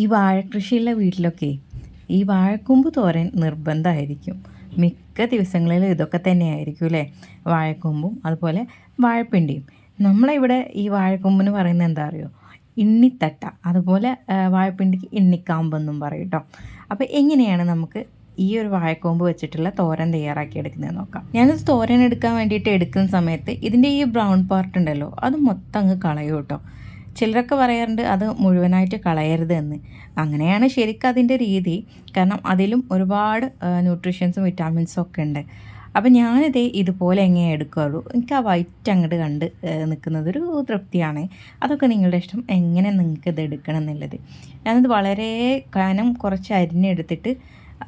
ഈ വാഴക്കൃഷിയുള്ള വീട്ടിലൊക്കെ ഈ വാഴക്കൂമ്പ് തോരൻ നിർബന്ധമായിരിക്കും. മിക്ക ദിവസങ്ങളിലും ഇതൊക്കെ തന്നെയായിരിക്കും അല്ലേ? വാഴക്കൂമ്പും അതുപോലെ വാഴപ്പിണ്ടിയും. നമ്മളിവിടെ ഈ വാഴക്കൂമ്പിന് പറയുന്നത് എന്താ അറിയോ? ഇണ്ണിത്തട്ട. അതുപോലെ വാഴപ്പിണ്ടിക്ക് ഇണ്ണിക്കാമ്പെന്നും പറയും കേട്ടോ. അപ്പോൾ എങ്ങനെയാണ് നമുക്ക് ഈ ഒരു വാഴക്കൂമ്പ് വെച്ചിട്ടുള്ള തോരൻ തയ്യാറാക്കി എടുക്കുന്നത് നോക്കാം. ഞാനിത് തോരൻ എടുക്കാൻ വേണ്ടിയിട്ട് എടുക്കുന്ന സമയത്ത് ഇതിൻ്റെ ഈ ബ്രൗൺ പാർട്ട് ഉണ്ടല്ലോ അത് മൊത്തം അങ്ങ് കളയും കേട്ടോ. ചിലരൊക്കെ പറയാറുണ്ട് അത് മുഴുവനായിട്ട് കളയരുത് എന്ന്. അങ്ങനെയാണ് ശരിക്കും അതിൻ്റെ രീതി. കാരണം അതിലും ഒരുപാട് ന്യൂട്രീഷ്യൻസും വിറ്റാമിൻസും ഒക്കെ ഉണ്ട്. അപ്പം ഞാനിതേ ഇതുപോലെ എങ്ങനെ എടുക്കുകയുള്ളൂ. എനിക്ക് ആ വൈറ്റ് അങ്ങോട്ട് കണ്ട് നിൽക്കുന്നതൊരു തൃപ്തിയാണ്. അതൊക്കെ നിങ്ങളുടെ ഇഷ്ടം, എങ്ങനെ നിങ്ങൾക്ക് ഇത് എടുക്കണം എന്നുള്ളത്. ഞാനിത് വളരെ കനം കുറച്ച് അരിഞ്ഞെടുത്തിട്ട്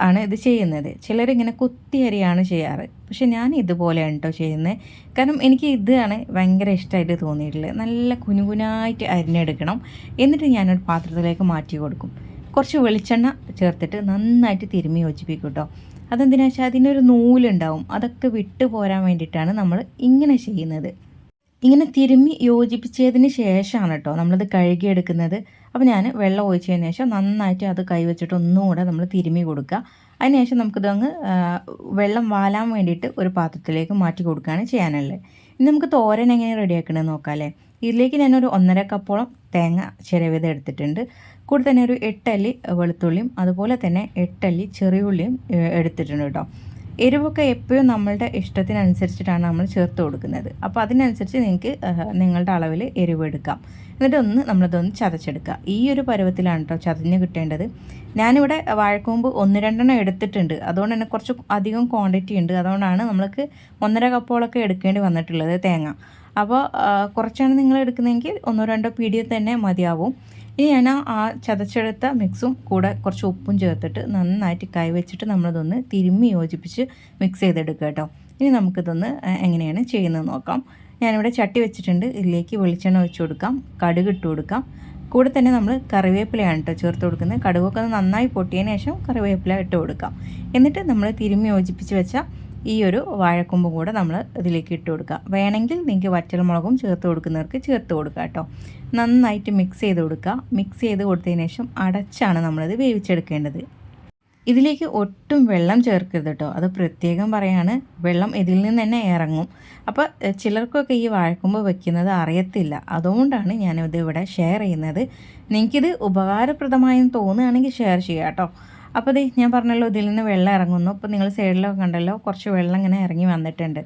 ആണ് ഇത് ചെയ്യുന്നത്. ചിലരിങ്ങനെ കുത്തി അരിയാണ് ചെയ്യാറ്, പക്ഷെ ഞാൻ ഇതുപോലെയാണ് കേട്ടോ ചെയ്യുന്നത്. കാരണം എനിക്ക് ഇതാണ് ഭയങ്കര ഇഷ്ടമായിട്ട് തോന്നിയിട്ടുള്ളത്. നല്ല കുനുകുനായിട്ട് അരിഞ്ഞെടുക്കണം. എന്നിട്ട് ഞാനൊരു പാത്രത്തിലേക്ക് മാറ്റി കൊടുക്കും. കുറച്ച് വെളിച്ചെണ്ണ ചേർത്തിട്ട് നന്നായിട്ട് തിരുമ്മി യോജിപ്പിക്കും കേട്ടോ. അതെന്തിനാ വെച്ചാൽ അതിനൊരു നൂലുണ്ടാവും, അതൊക്കെ വിട്ടു പോരാൻ വേണ്ടിയിട്ടാണ് നമ്മൾ ഇങ്ങനെ ചെയ്യുന്നത്. ഇങ്ങനെ തിരുമ്മി യോജിപ്പിച്ചതിന് ശേഷമാണ് കേട്ടോ നമ്മളിത് കഴുകിയെടുക്കുന്നത്. അപ്പോൾ ഞാൻ വെള്ളം ഒഴിച്ചതിന് ശേഷം നന്നായിട്ട് അത് കൈവച്ചിട്ട് ഒന്നുകൂടെ നമ്മൾ തിരുമ്മി കൊടുക്കുക. അതിനുശേഷം നമുക്കിതങ്ങ് വെള്ളം വാലാൻ വേണ്ടിയിട്ട് ഒരു പാത്രത്തിലേക്ക് മാറ്റി കൊടുക്കുകയാണ് ചെയ്യാനുള്ളത്. ഇനി നമുക്ക് തോരൻ എങ്ങനെ റെഡിയാക്കണമെന്ന് നോക്കാം അല്ലേ? ഇതിലേക്ക് ഞാനൊരു 1.5 കപ്പോളം തേങ്ങ ചിരവിയത് എടുത്തിട്ടുണ്ട്. കൂടെ തന്നെ ഒരു 8 അല്ലി വെളുത്തുള്ളിയും അതുപോലെ തന്നെ 8 അല്ലി ചെറിയുള്ളിയും എടുത്തിട്ടുണ്ട് കേട്ടോ. എരിവൊക്കെ എപ്പോഴും നമ്മളുടെ ഇഷ്ടത്തിനനുസരിച്ചിട്ടാണ് നമ്മൾ ചേർത്ത് കൊടുക്കുന്നത്. അപ്പോൾ അതിനനുസരിച്ച് നിങ്ങൾക്ക് നിങ്ങളുടെ അളവിൽ എരിവ് എടുക്കാം. എന്നിട്ട് നമ്മളിതൊന്ന് ചതച്ചെടുക്കുക. ഈ ഒരു പരുവത്തിലാണ് കേട്ടോ ചതഞ്ഞ് കിട്ടേണ്ടത്. ഞാനിവിടെ വാഴക്കൂമ്പ് 1-2 എടുത്തിട്ടുണ്ട്. അതുകൊണ്ട് തന്നെ കുറച്ച് അധികം ക്വാണ്ടിറ്റി ഉണ്ട്. അതുകൊണ്ടാണ് നമ്മൾക്ക് 1.5 കപ്പോളൊക്കെ എടുക്കേണ്ടി വന്നിട്ടുള്ളത് തേങ്ങ. അപ്പോൾ കുറച്ചാണ് നിങ്ങൾ എടുക്കുന്നതെങ്കിൽ 1-2 പിടി തന്നെ മതിയാവും. ഇനി ഞാൻ ആ ചതച്ചെടുത്ത മിക്സും കൂടെ കുറച്ച് ഉപ്പും ചേർത്തിട്ട് നന്നായിട്ട് കൈവച്ചിട്ട് നമ്മളിതൊന്ന് തിരുമ്മി യോജിപ്പിച്ച് മിക്സ് ചെയ്തെടുക്കുക കേട്ടോ. ഇനി നമുക്കിതൊന്ന് എങ്ങനെയാണ് ചെയ്യുന്നത് നോക്കാം. ഞാനിവിടെ ചട്ടി വെച്ചിട്ടുണ്ട്. ഇതിലേക്ക് വെളിച്ചെണ്ണ ഒഴിച്ച് കൊടുക്കാം, കടുക് ഇട്ട് കൊടുക്കാം. കൂടെ തന്നെ നമ്മൾ കറിവേപ്പിലയാണ് കേട്ടോ ചേർത്ത് കൊടുക്കുന്നത്. കടുകൊക്കെ നന്നായി പൊട്ടിയതിന് ശേഷം കറിവേപ്പില ഇട്ട് കൊടുക്കാം. എന്നിട്ട് നമ്മൾ തിരുമ്മി യോജിപ്പിച്ച് വെച്ച ഈ ഒരു വാഴക്കൊമ്പും കൂടെ നമ്മൾ ഇതിലേക്ക് ഇട്ട് കൊടുക്കുക. വേണമെങ്കിൽ നിങ്ങൾക്ക് വറ്റൽമുളകും ചേർത്ത് കൊടുക്കുന്നവർക്ക് ചേർത്ത് കൊടുക്കുക കേട്ടോ. നന്നായിട്ട് മിക്സ് ചെയ്ത് കൊടുക്കുക. മിക്സ് ചെയ്ത് കൊടുത്തതിന് ശേഷം അടച്ചാണ് നമ്മളിത് വേവിച്ചെടുക്കേണ്ടത്. ഇതിലേക്ക് ഒട്ടും വെള്ളം ചേർക്കരുത് കേട്ടോ. അത് പ്രത്യേകം പറയാണ്. വെള്ളം ഇതിൽ നിന്ന് തന്നെ ഇറങ്ങും. അപ്പോൾ ചിലർക്കൊക്കെ ഈ വാഴക്കൊമ്പ് വെക്കുന്നത് അറിയത്തില്ല. അതുകൊണ്ടാണ് ഞാനിത് ഇവിടെ ഷെയർ ചെയ്യുന്നത്. നിങ്ങൾക്കിത് ഉപകാരപ്രദമായെന്ന് തോന്നുകയാണെങ്കിൽ ഷെയർ ചെയ്യാം കേട്ടോ. അപ്പോൾ ഞാൻ പറഞ്ഞല്ലോ ഇതിൽ നിന്ന് വെള്ളം ഇറങ്ങുന്നു. അപ്പോൾ നിങ്ങൾ സൈഡിലൊക്കെ കണ്ടല്ലോ കുറച്ച് വെള്ളം ഇങ്ങനെ ഇറങ്ങി വന്നിട്ടുണ്ട്.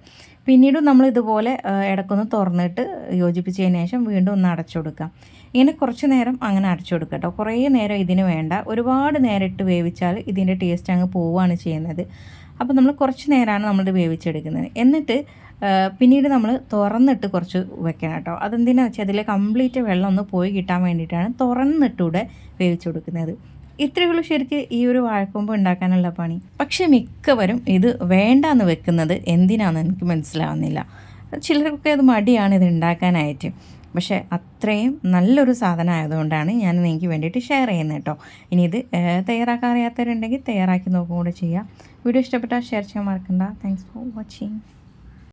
പിന്നീട് നമ്മൾ ഇതുപോലെ ഇടയ്ക്കൊന്ന് തുറന്നിട്ട് യോജിപ്പിച്ചതിന് ശേഷം വീണ്ടും ഒന്ന് അടച്ചു കൊടുക്കാം. ഇങ്ങനെ കുറച്ച് നേരം അങ്ങനെ അടച്ചു കൊടുക്കുക കേട്ടോ. കുറേ നേരം ഇതിന് വേണ്ട. ഒരുപാട് നേരം ഇട്ട് വേവിച്ചാൽ ഇതിൻ്റെ ടേസ്റ്റ് അങ്ങ് പോവുകയാണ് ചെയ്യുന്നത്. അപ്പോൾ നമ്മൾ കുറച്ച് നേരമാണ് നമ്മളിത് വേവിച്ചെടുക്കുന്നത്. എന്നിട്ട് പിന്നീട് നമ്മൾ തുറന്നിട്ട് കുറച്ച് വെക്കണം കേട്ടോ. അതെന്തിനാണെന്ന് വെച്ചാൽ അതിലെ കംപ്ലീറ്റ് വെള്ളം ഒന്ന് പോയി കിട്ടാൻ വേണ്ടിയിട്ടാണ് തുറന്നിട്ടൂടെ വേവിച്ച് കൊടുക്കുന്നത്. ഇത്രയേ ഉള്ളൂ ശരിക്ക് ഈ ഒരു വാഴക്കൊമ്പ് ഉണ്ടാക്കാനുള്ള പണി. പക്ഷേ മിക്കവരും ഇത് വേണ്ടാന്ന് വെക്കുന്നത് എന്തിനാണെന്ന് എനിക്ക് മനസ്സിലാവുന്നില്ല. ചിലർക്കൊക്കെ അത് മടിയാണ് ഇത് ഉണ്ടാക്കാനായിട്ട്. പക്ഷേ അത്രയും നല്ലൊരു സാധനം ആയതുകൊണ്ടാണ് ഞാൻ നിങ്ങൾക്ക് വേണ്ടിയിട്ട് ഷെയർ ചെയ്യുന്നത് കേട്ടോ. ഇനി ഇത് തയ്യാറാക്കാൻ അറിയാത്തവരുണ്ടെങ്കിൽ തയ്യാറാക്കി നോക്കുക കൂടെ ചെയ്യുക. വീഡിയോ ഇഷ്ടപ്പെട്ടാൽ ഷെയർ ചെയ്യാൻ മറക്കണ്ട. Thanks for watching.